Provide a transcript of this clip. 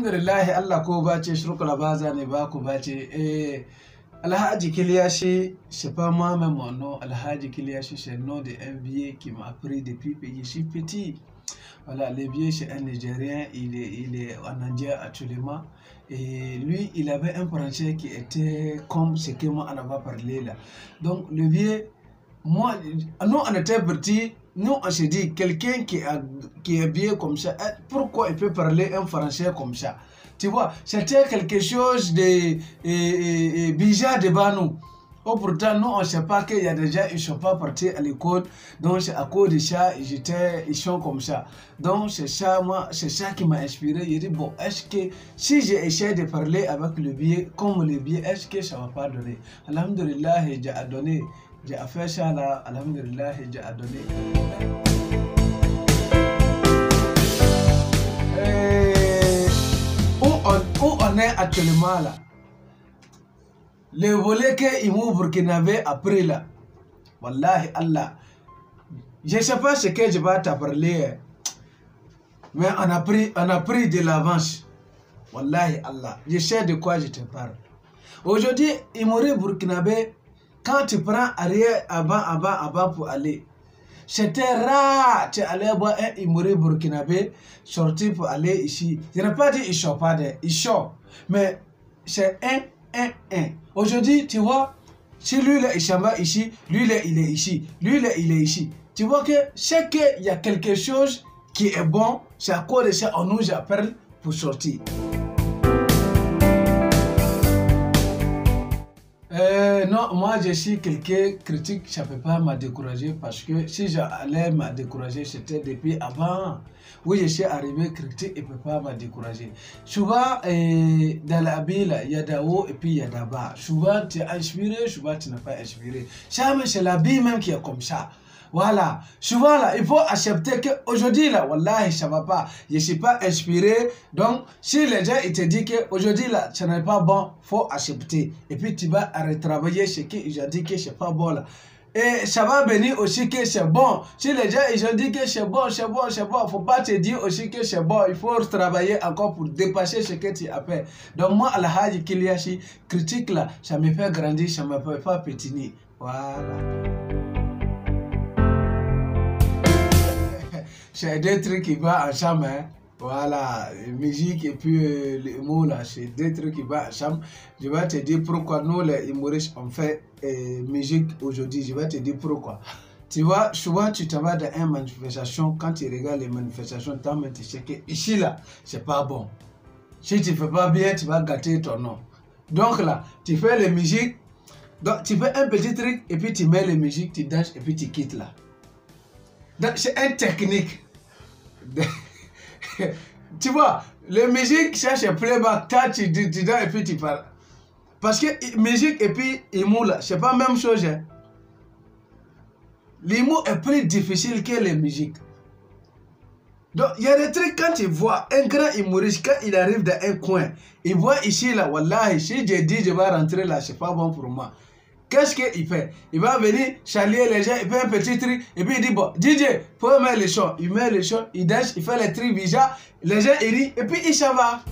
alhamdulillah Allah ko bace shirkula baza ne ba ku bace Alhaji Kiliachi, c'est pas moi même mon nom. Alhaji Kiliachi, c'est le nom d'un vieux qui m'a appris depuis que je suis petit. Voilà, le vieux c'est un Nigérien, il est en Indien actuellement. Et lui, il avait un français qui était comme ce que moi on avait parlé là. Donc le vieux, moi, nous on était petits, nous on s'est dit, quelqu'un qui est bien comme ça, pourquoi il peut parler un français comme ça? Tu vois, c'était quelque chose de bizarre devant nous. Oh, pourtant, nous, on ne sait pas qu'il y a des gens qui ne sont pas partis à l'école. Donc, c'est à cause de ça, ils sont comme ça. Donc, c'est ça, moi, c'est ça qui m'a inspiré. J'ai dit, bon, est-ce que si j'ai essayé de parler avec le biais, comme le biais, est-ce que ça ne va pas donner? Alhamdulillah, j'ai donné. J'ai fait ça là, alhamdulillah, j'ai donné. Où on est actuellement là, le volet que Imou Burkinabé a pris là, Wallahi Allah, je ne sais pas ce que je vais te parler, mais on a pris de l'avance. Wallahi Allah, je sais de quoi je te parle. Aujourd'hui, Imou Burkinabé, quand tu prends arrière, avant pour aller, c'était rare, tu allais voir un Imori burkinabé sortir pour aller ici. Je n'ai pas dit il sort pas de, il sort. Mais c'est un. Aujourd'hui, tu vois, si lui là, il s'en va ici, lui là, il est ici, lui là, il est ici. Tu vois que c'est qu'il y a quelque chose qui est bon, c'est à cause de ça on nous appelle pour sortir. Non, moi je suis quelqu'un critique, ça ne peut pas me décourager parce que si j'allais me décourager, c'était depuis avant. Oui, je suis arrivé critique, il ne peut pas me décourager. Souvent, dans la ville, il y a d'haut et puis il y a d'abas. Souvent, tu es inspiré, souvent, tu n'es pas inspiré. Ça, c'est la vie même qui est comme ça. Voilà, souvent là, il faut accepter qu'aujourd'hui là, Wallah, ça va pas, je ne suis pas inspiré. Donc, si les gens ils te disent qu'aujourd'hui là, ça n'est pas bon, il faut accepter. Et puis tu vas retravailler ce qu'ils ont dit que c'est pas bon là. Et ça va venir aussi que c'est bon. Si les gens ils ont dit que c'est bon, il ne faut pas te dire aussi que c'est bon. Il faut travailler encore pour dépasser ce que tu as fait. Donc moi, Alhaji Kiliachi, critique là, ça me fait grandir, ça ne me fait pas pétiner. Voilà. C'est des trucs qui vont ensemble, hein. Voilà, musique et puis les mots là, c'est des trucs qui vont ensemble. Je vais te dire pourquoi nous les humoristes on fait musique aujourd'hui. Je vais te dire pourquoi. Tu vois, souvent tu te vas dans une manifestation, quand tu regardes les manifestations, tu sais que ici là, c'est pas bon. Si tu fais pas bien, tu vas gâter ton nom. Donc là, tu fais les musiques, donc tu fais un petit truc et puis tu mets les musiques, tu danses et puis tu quittes là. Donc c'est une technique. Tu vois, les musiques, ça c'est playback, tu danses et puis tu parles. Parce que musique et puis humour là, c'est pas la même chose. Hein. L'humour est plus difficile que les musiques. Donc il y a des trucs quand tu vois un grand humoriste, quand il arrive dans un coin, il voit ici là, wallahi, si je dis je vais rentrer là, c'est pas bon pour moi. Qu'est-ce qu'il fait? Il va venir saluer les gens, il fait un petit truc, et puis il dit, bon, DJ, faut mettre le son. Il met le son, il danse, il fait les trucs bizarres, les gens ils rient, et puis il s'en va.